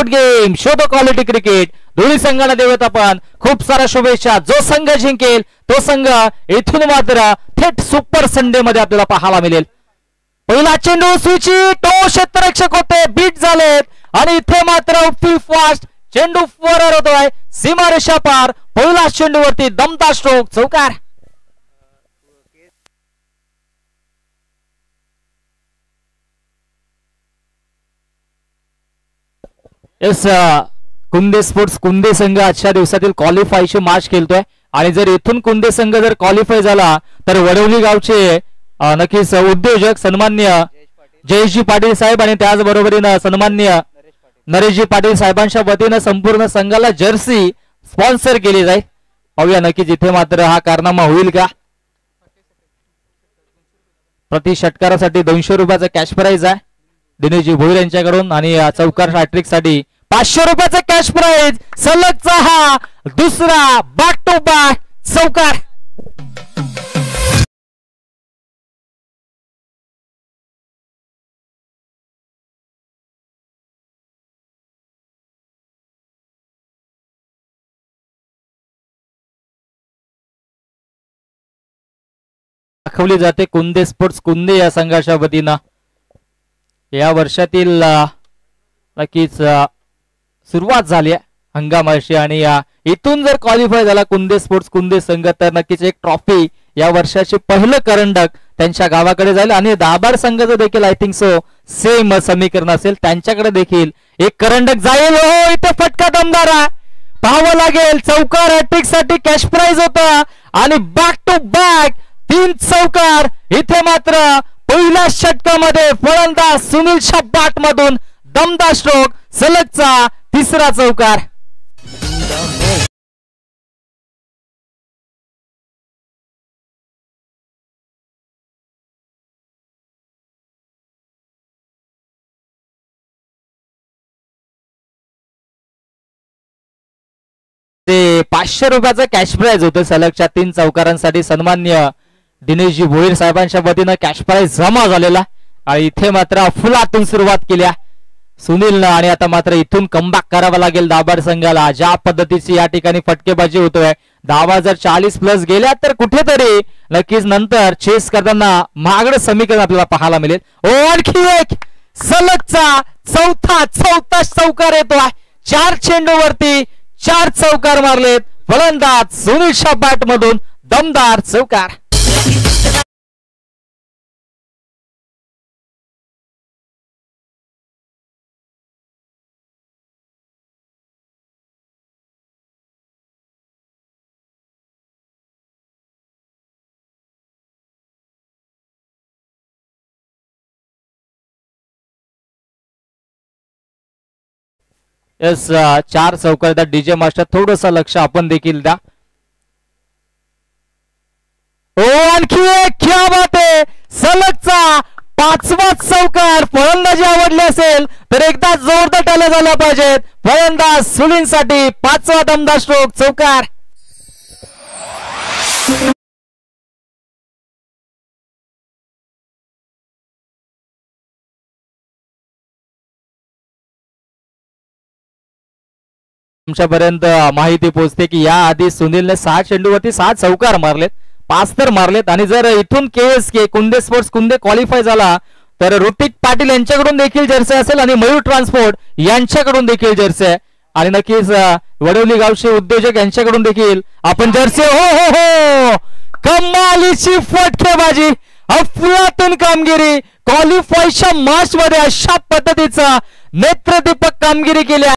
Good game, show the quality cricket. दोन्ही संघांना देऊयात आपण खूप साऱ्या शुभेच्छा. जो संघ जिंकेल तो संघ इथून मात्र थेट सुपर संडे मध्ये आपल्याला पाहायला मिळेल. पहिला चेंडू स्विची तो क्षेत्ररक्षक होते, बीट झालेत आणि इथे मात्र आउटफील्ड फास्ट चेंडू फॉरवर्ड होतोय सीमारेषा पार. पहिला चेंडूवरती दमदार स्ट्रोक, चौकार. येस, कुंदे स्पोर्ट्स कुंदे संघ आजच्या दिवसातील क्वालिफायची मॅच खेळतोय आणि जर इथून कुंदे संघ जर क्वालिफाय झाला तर वडवली गावचे नक्कीच उद्योजक सन्मान्य जयेशजी पाटील साहेब आणि त्याचबरोबरीनं सन्मान्य नरेशजी पाटील साहेबांच्या वतीनं संपूर्ण संघाला जर्सी स्पॉन्सर केली जाईल. पाहूया नक्कीच इथे मात्र हा कारनामा होईल का. प्रति षटकारासाठी 200 रुपयाचा कॅश प्राइज आहे दिनेशजी भोईर यांच्याकडून आणि चौकार हॅट्रिक साठी 500 रुपयाचा कॅश प्राइज. सलगचा हा दुसरा बॅक टू बॅक चौकार. दाखवली जाते कुंदे स्पोर्ट्स कुंदे या संघाच्या वतीनं. या वर्षातील नक्कीच सुरुवात झाली आहे हंगामाची आणि इथून जर क्वालिफाय झाला कुंदे स्पोर्ट्स कुंदे संघ तर नक्कीच एक ट्रॉफी या वर्षाचे पहिलं करंडक त्यांच्या गावाकडे जाईल आणि दाभाड संघाचं देखील आय थिंक सो सेम समीकरण असेल, त्यांच्याकडे देखील एक करंडक जाईल. हो, इथे फटका दमदार आहे, पाहावं लागेल. चौकार हॅट्रिक साठी कॅश प्राइज होता आणि बॅक टू बॅक 3 चौकार. इथे मात्र पहिल्या षटकामध्ये फलंदाज सुनीलच्या बॅट मधून दमदार स्ट्रोक, सलगचा तिसरा चौकार. ते 500 रुपयाचं कॅश प्राइज होतं सलगच्या 3 चौकारांसाठी. सन्मान्य दिनेशजी भोईर साहेबांच्या वतीनं कॅश प्राइज जमा झालेला आणि इथे मात्र फुलातून सुरुवात केली सुनीलनं आणि आता मात्र इथून कमबॅक करावा लागेल दाभाड संघाला. ज्या पद्धतीची या ठिकाणी फटकेबाजी होतोय, धावा जर 40 प्लस गेल्या तर कुठेतरी नक्कीच नंतर चेस करताना महागडं समीकरण आपल्याला पाहायला मिळेल. ओ, आणखी एक सलगचा चौथा चौकार येतोय. 4 चेंडूवरती 4 चौकार मारलेत. फलंदाज सुनीलच्या बॅट मधून दमदार चौकार. येस, 4 चौकार द्या डीजे मास्टर, थोडस लक्ष आपण देखील द्या. ओ, आणखी एक, क्या बात आहे. सलगचा 5वा चौकार. फलंदाजी आवडली असेल तर एकदा जोरदार टाळ्या झाल्या पाहिजेत. फलंदाज सुनीलसाठी 5वा दमदार स्ट्रोक, चौकार. तुमच्यापर्यंत माहिती पोहोचते की या आधी सुनीलने 6 चेंडूवरती 6 चौकार मारलेत, 5 तर मारलेत आणि जर इथून केएसके कुंदे स्पोर्ट्स कुंदे क्वालिफाय झाला तर ऋतिक पाटील यांच्याकडून देखील जर्सी असेल आणि मयूर ट्रान्सपोर्ट यांच्याकडून देखील जर्सी आहे आणि नक्कीच वडवली गावचे उद्योजक यांच्याकडून देखील आपण जर्सी. हो हो हो, कमालीची फटकेबाजी, अफलातून कामगिरी. क्वालिफायच्या मॅच मध्ये अशा पद्धतीचा नेत्रदीपक कामगिरी केली.